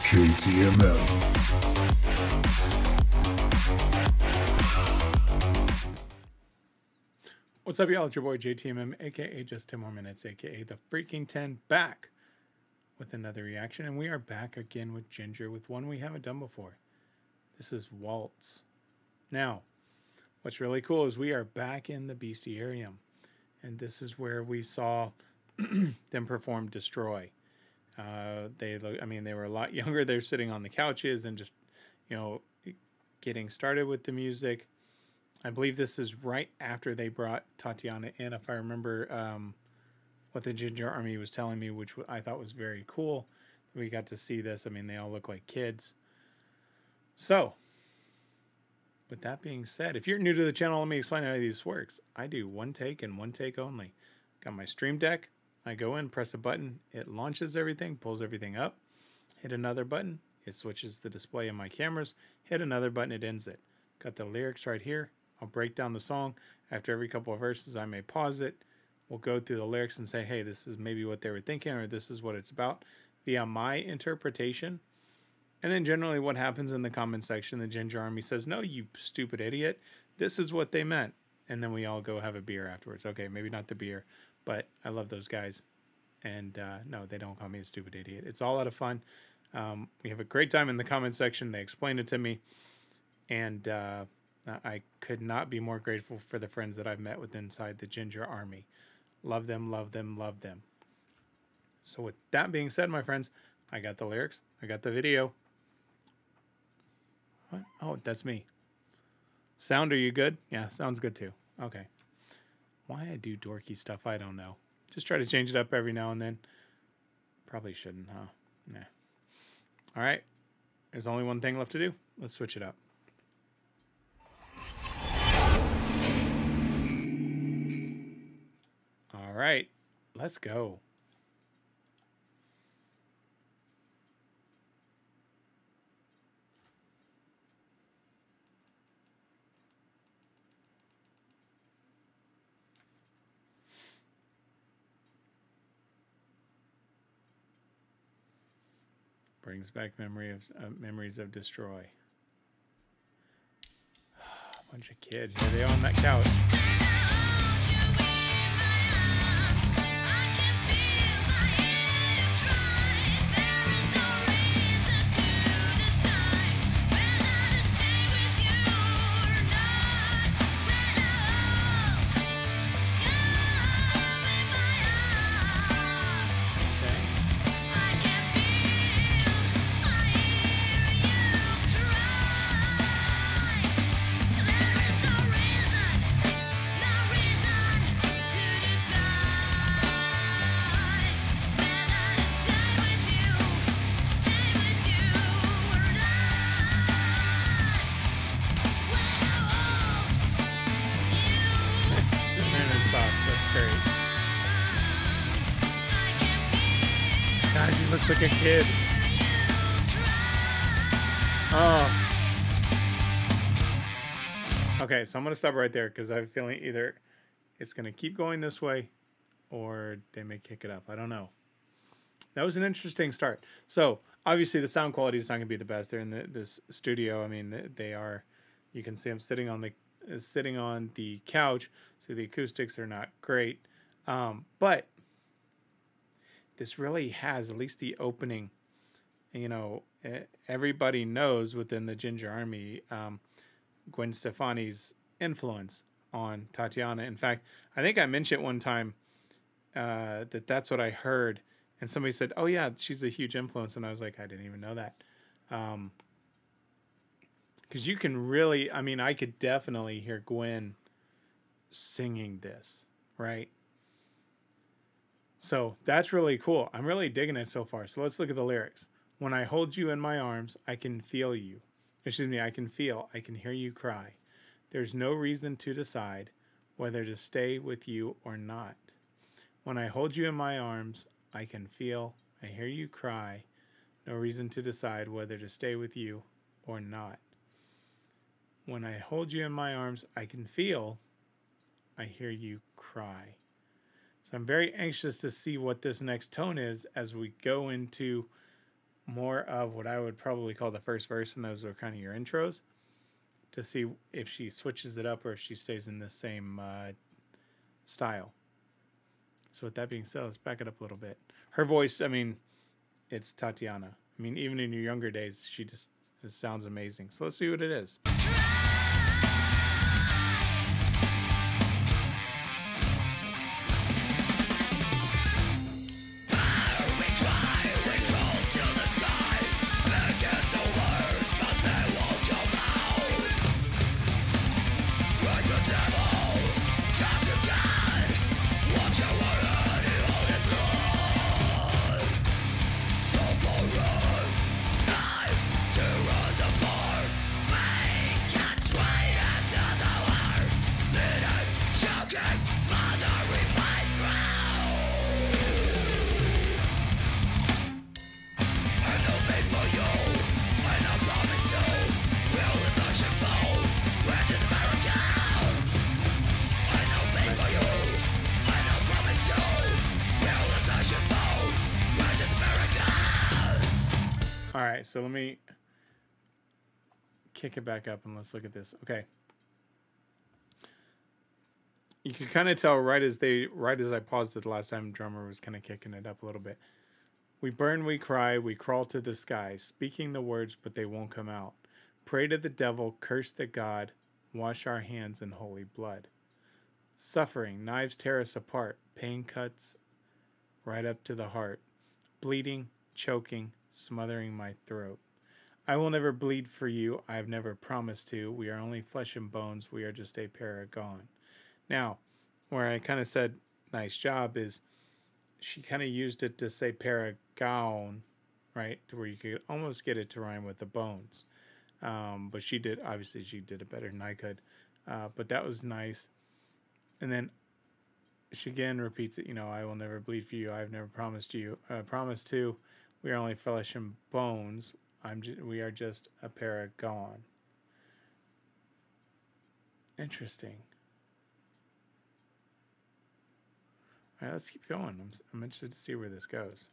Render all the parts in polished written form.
JTMM. What's up, y'all? It's your boy JTMM, aka Just 10 More Minutes, aka The Freaking 10, back with another reaction. And we are back again with Jinjer, with one we haven't done before. This is Waltz. Now, what's really cool is we are back in the bestiarium. And this is where we saw them perform Destroy. They were a lot younger. They're sitting on the couches and just, getting started with the music. I believe this is right after they brought Tatiana in, if I remember what the Jinjer Army was telling me, which I thought was very cool. We got to see this. I mean, they all look like kids. So, with that being said, if you're new to the channel, let me explain how this works. I do one take and one take only. Got my stream deck. I go in, press a button, it launches everything, pulls everything up. Hit another button, it switches the display in my cameras. Hit another button, it ends it. Got the lyrics right here. I'll break down the song. After every couple of verses, I may pause it. We'll go through the lyrics and say, hey, this is maybe what they were thinking, or this is what it's about, via my interpretation. And then generally what happens in the comment section, the Jinjer Army says, no, you stupid idiot, this is what they meant. And then we all go have a beer afterwards. Okay, maybe not the beer, but I love those guys. And no, they don't call me a stupid idiot. It's all out of fun. We have a great time in the comment section. They explain it to me. And I could not be more grateful for the friends that I've met with inside the Jinjer Army. Love them, love them, love them. So with that being said, my friends, I got the lyrics. I got the video. What? Oh, that's me. Sound, are you good? Yeah, sounds good too. Okay. Why I do dorky stuff, I don't know. Just try to change it up every now and then. Probably shouldn't, huh? Nah. All right. There's only one thing left to do. Let's switch it up. All right. Let's go. Brings back memories of Destroy. A bunch of kids. There they are on that couch. God, he looks like a kid. Oh. Okay, so I'm going to stop right there because I have a feeling either it's going to keep going this way or they may kick it up. I don't know. That was an interesting start. So, obviously, the sound quality is not going to be the best. They're in this studio. I mean, they are. You can see I'm sitting on the couch, so the acoustics are not great. But this really has, at least the opening, everybody knows within the Jinjer Army Gwen Stefani's influence on Tatiana. In fact, I think I mentioned one time that's what I heard, and somebody said, oh yeah, she's a huge influence, and I was like, I didn't even know that. Because you can really, I could definitely hear Gwen singing this, right? So that's really cool. I'm really digging it so far. So let's look at the lyrics. When I hold you in my arms, I can feel you. Excuse me, I can hear you cry. There's no reason to decide whether to stay with you or not. When I hold you in my arms, I can feel, I hear you cry. No reason to decide whether to stay with you or not. When I hold you in my arms, I can feel, I hear you cry. So I'm very anxious to see what this next tone is as we go into more of what I would probably call the first verse, and those are kind of your intros, to see if she switches it up or if she stays in the same style. So with that being said, let's back it up a little bit. Her voice, I mean, it's Tatiana. I mean, even in your younger days, she just sounds amazing. So let's see what it is. All right, so let me kick it back up and let's look at this. Okay. You can kind of tell right as I paused it the last time, drummer was kind of kicking it up a little bit. We burn, we cry, we crawl to the sky, speaking the words, but they won't come out. Pray to the devil, curse the God, wash our hands in holy blood. Suffering, knives tear us apart, pain cuts right up to the heart. Bleeding, choking, smothering my throat. I will never bleed for you. I have never promised to. We are only flesh and bones. We are just a paragon. Now, where I kind of said, nice job, is she kind of used it to say paragon, right? To where you could almost get it to rhyme with the bones. But she did, obviously she did it better than I could. But that was nice. And then she again repeats it, I will never bleed for you. I've never promised to. We are only flesh and bones. We are just a paragon. Interesting. All right, let's keep going. I'm interested to see where this goes.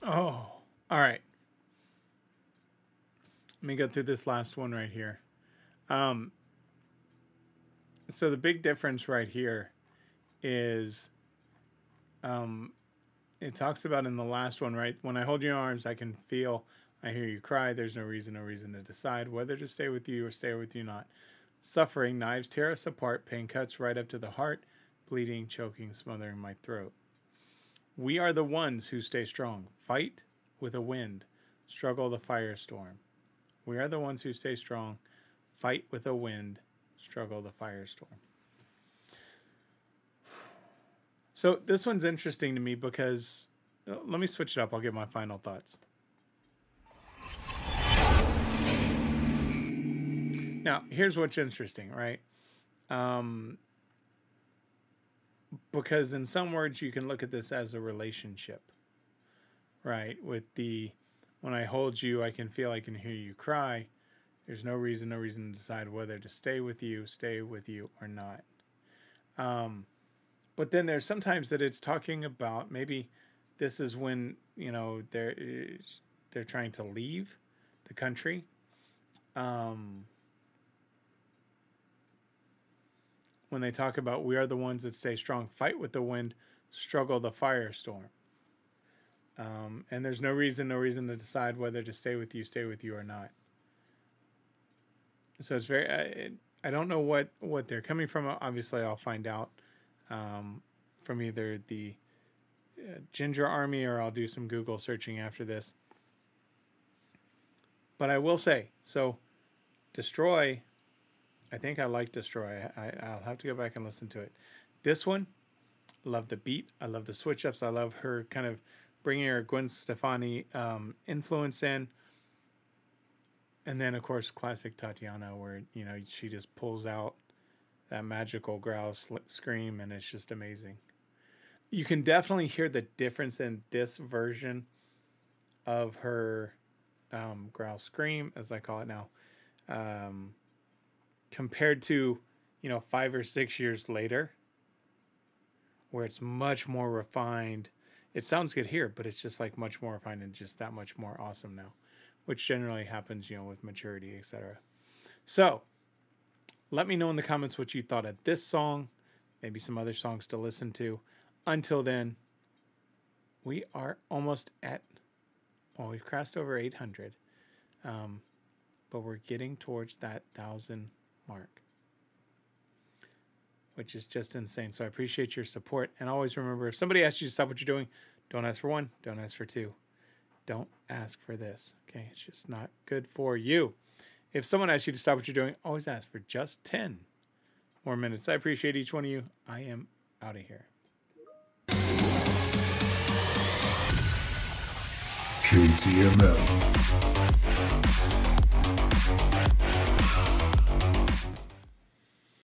Oh, all right. Let me go through this last one right here. So the big difference right here is it talks about in the last one, right? When I hold your arms, I can feel, I hear you cry. There's no reason to decide whether to stay with you or stay with you not. Suffering, knives tear us apart, pain cuts right up to the heart, bleeding, choking, smothering my throat. We are the ones who stay strong. Fight with a wind, struggle the firestorm. We are the ones who stay strong. Fight with a wind, struggle the firestorm. So this one's interesting to me because, let me switch it up. I'll get my final thoughts. Now, here's what's interesting, right? Because in some words, you can look at this as a relationship, right? With the, when I hold you, I can feel, I can hear you cry. There's no reason to decide whether to stay with you or not. But then there's sometimes that it's talking about maybe this is when, you know, they're trying to leave the country. When they talk about we are the ones that stay strong, fight with the wind, struggle the firestorm. And there's no reason to decide whether to stay with you or not. So it's very, I don't know what they're coming from. Obviously, I'll find out from either the Jinjer army or I'll do some Google searching after this. But I will say, so Destroy, I think I like Destroy. I'll have to go back and listen to it. This one, love the beat. I love the switch ups. I love her kind of bringing her Gwen Stefani influence in. And then, of course, classic Tatiana, where, you know, she just pulls out that magical growl scream, and it's just amazing. You can definitely hear the difference in this version of her growl scream, as I call it now, compared to, you know, 5 or 6 years later, where it's much more refined. It sounds good here, but it's just like much more refined and just that much more awesome now, which generally happens, you know, with maturity, etc. So let me know in the comments what you thought of this song, maybe some other songs to listen to. Until then, we are almost at, well, we've crossed over 800, but we're getting towards that 1,000 mark, which is just insane. So I appreciate your support. And always remember, if somebody asks you to stop what you're doing, don't ask for 1, don't ask for 2. Don't ask for this, okay? It's just not good for you. If someone asks you to stop what you're doing, always ask for just 10 more minutes. I appreciate each one of you. I am out of here. JTMM.